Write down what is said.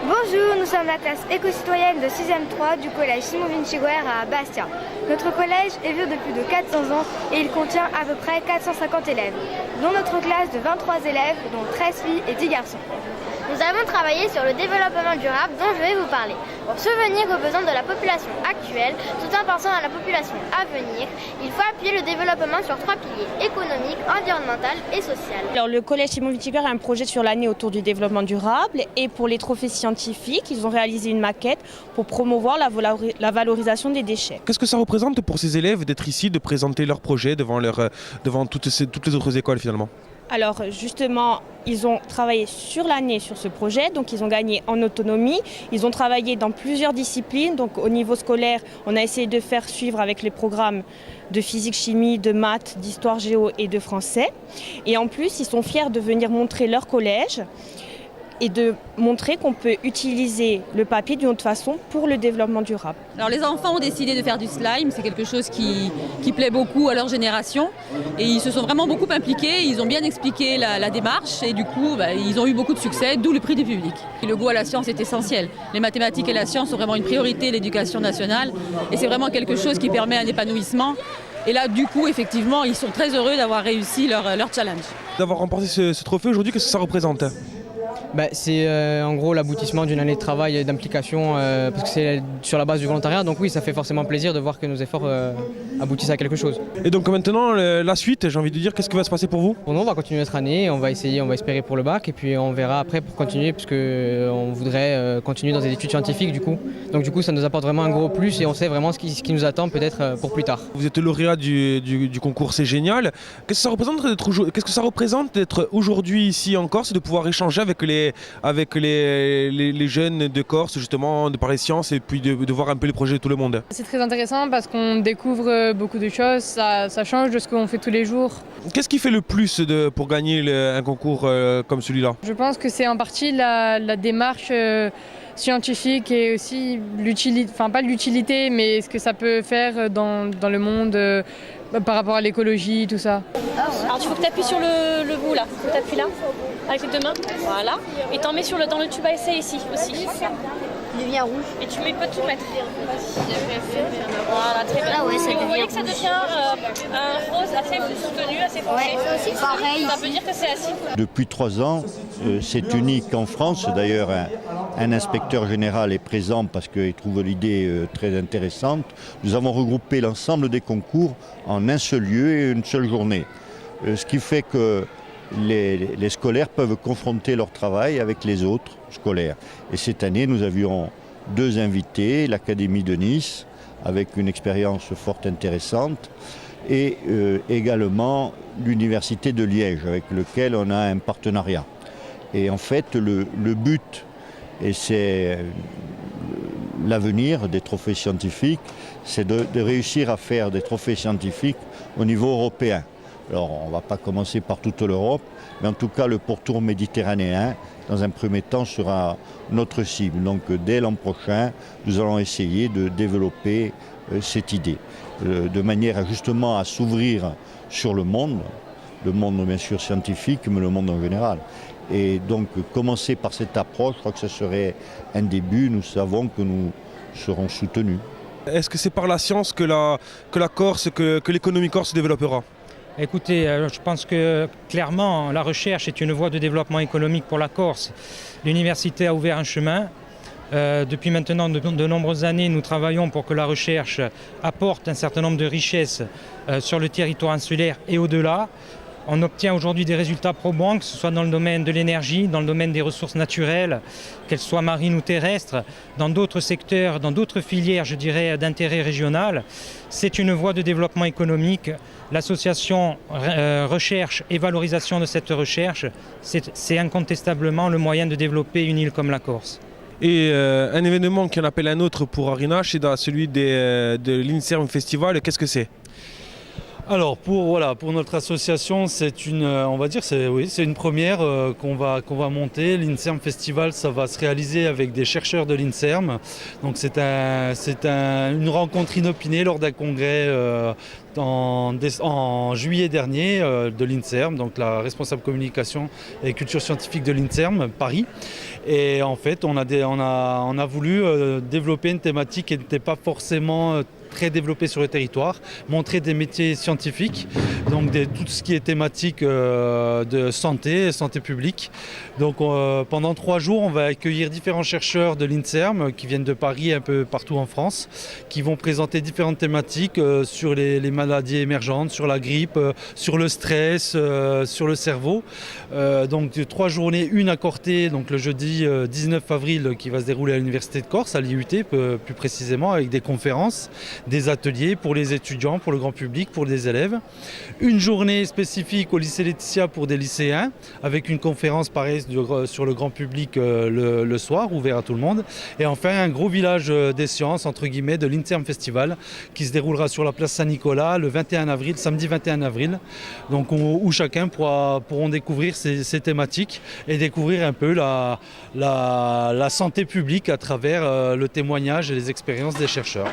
Bonjour, nous sommes la classe éco-citoyenne de 6e 3 du collège Simon Vinciguerre à Bastia. Notre collège est vieux de plus de 400 ans et il contient à peu près 450 élèves, dont notre classe de 23 élèves, dont 13 filles et 10 garçons. Nous avons travaillé sur le développement durable dont je vais vous parler. Pour subvenir aux besoins de la population actuelle, tout en pensant à la population à venir, il faut appuyer le développement sur 3 piliers, économique, environnemental et social. Alors, le collège Simon Vinciguerre a un projet sur l'année autour du développement durable et pour les trophées scientifiques, ils ont réalisé une maquette pour promouvoir la valorisation des déchets. Qu'est-ce que ça représente pour ces élèves d'être ici, de présenter leur projet devant toutes les autres écoles finalement ? Alors justement, ils ont travaillé sur l'année sur ce projet, donc ils ont gagné en autonomie. Ils ont travaillé dans plusieurs disciplines, donc au niveau scolaire, on a essayé de faire suivre avec les programmes de physique, chimie, de maths, d'histoire, géo et de français. Et en plus, ils sont fiers de venir montrer leur collège et de montrer qu'on peut utiliser le papier d'une autre façon pour le développement durable. Alors les enfants ont décidé de faire du slime, c'est quelque chose qui plaît beaucoup à leur génération et ils se sont vraiment beaucoup impliqués, ils ont bien expliqué la démarche et du coup ils ont eu beaucoup de succès, d'où le prix du public. Et le goût à la science est essentiel. Les mathématiques et la science sont vraiment une priorité de l'éducation nationale et c'est vraiment quelque chose qui permet un épanouissement. Et là, du coup, effectivement, ils sont très heureux d'avoir réussi leur challenge. D'avoir remporté ce trophée aujourd'hui, qu'est-ce que ça représente ? C'est en gros l'aboutissement d'une année de travail et d'implication parce que c'est sur la base du volontariat, donc oui, ça fait forcément plaisir de voir que nos efforts aboutissent à quelque chose. Et donc maintenant, la suite, j'ai envie de dire, qu'est-ce qui va se passer pour vous ? Pour nous, on va continuer notre année, on va espérer pour le bac et puis on verra après pour continuer puisque on voudrait continuer dans des études scientifiques du coup. Donc du coup, ça nous apporte vraiment un gros plus et on sait vraiment ce qui nous attend peut-être pour plus tard. Vous êtes lauréat du concours, c'est génial. Qu'est-ce que ça représente d'être aujourd'hui ici en Corse et de pouvoir échanger avec les jeunes de Corse, justement, de Paris Sciences, et puis de voir un peu les projets de tout le monde. C'est très intéressant parce qu'on découvre beaucoup de choses, ça change de ce qu'on fait tous les jours. Qu'est-ce qui fait le plus pour gagner un concours comme celui-là ? Je pense que c'est en partie la démarche scientifique et aussi l'utilité, enfin pas l'utilité, mais ce que ça peut faire dans le monde par rapport à l'écologie, tout ça. Alors il faut que tu appuies sur le bout là, faut que tu appuies là, avec les deux mains, voilà. Et t'en mets dans le tube à essai ici aussi. Il devient rouge. Et tu peux tout mettre. Voilà, très bien. Ah ouais, et vous voyez que ça devient un rose assez soutenu, assez foncé. Ouais, pareil. Ça veut dire que c'est assez. Depuis 3 ans, c'est unique en France. D'ailleurs, un inspecteur général est présent parce qu'il trouve l'idée très intéressante. Nous avons regroupé l'ensemble des concours en un seul lieu et une seule journée. Ce qui fait que les scolaires peuvent confronter leur travail avec les autres scolaires. Et cette année, nous avions 2 invités, l'Académie de Nice, avec une expérience forte intéressante, et également l'Université de Liège, avec lequel on a un partenariat. Et en fait, le but, et c'est l'avenir des trophées scientifiques, c'est de réussir à faire des trophées scientifiques au niveau européen. Alors, on ne va pas commencer par toute l'Europe, mais en tout cas, le pourtour méditerranéen, dans un premier temps, sera notre cible. Donc, dès l'an prochain, nous allons essayer de développer cette idée, de manière justement à s'ouvrir sur le monde bien sûr scientifique, mais le monde en général. Et donc, commencer par cette approche, je crois que ce serait un début. Nous savons que nous serons soutenus. Est-ce que c'est par la science que l'économie corse se développera ? Écoutez, je pense que clairement, la recherche est une voie de développement économique pour la Corse. L'université a ouvert un chemin. Depuis maintenant de nombreuses années, nous travaillons pour que la recherche apporte un certain nombre de richesses sur le territoire insulaire et au-delà. On obtient aujourd'hui des résultats probants, que ce soit dans le domaine de l'énergie, dans le domaine des ressources naturelles, qu'elles soient marines ou terrestres, dans d'autres secteurs, dans d'autres filières, je dirais, d'intérêt régional. C'est une voie de développement économique. L'association recherche et valorisation de cette recherche, c'est incontestablement le moyen de développer une île comme la Corse. Et un événement qui en appelle un autre pour Arina, c'est celui de l'INSERM Festival. Qu'est-ce que c'est ? Alors pour notre association, c'est une première qu'on va monter. L'INSERM Festival, ça va se réaliser avec des chercheurs de l'INSERM. Donc c'est une rencontre inopinée lors d'un congrès en juillet dernier de l'INSERM, donc la responsable communication et culture scientifique de l'INSERM Paris. Et en fait, on a voulu développer une thématique qui n'était pas forcément très développée sur le territoire, montrer des métiers scientifiques, donc tout ce qui est thématique de santé publique. Donc pendant 3 jours, on va accueillir différents chercheurs de l'INSERM qui viennent de Paris, un peu partout en France, qui vont présenter différentes thématiques sur les maladies émergentes, sur la grippe, sur le stress, sur le cerveau. Donc 3 journées, une à Corté, donc le jeudi 19 avril qui va se dérouler à l'Université de Corse, à l'IUT plus précisément, avec des conférences, des ateliers pour les étudiants, pour le grand public, pour les élèves. Une journée spécifique au lycée Laetitia pour des lycéens, avec une conférence pareille sur le grand public le soir, ouvert à tout le monde. Et enfin, un gros village des sciences, entre guillemets, de l'INSERM Festival, qui se déroulera sur la place Saint-Nicolas le 21 avril, samedi 21 avril, donc où chacun pourront découvrir ces thématiques et découvrir un peu la santé publique à travers le témoignage et les expériences des chercheurs.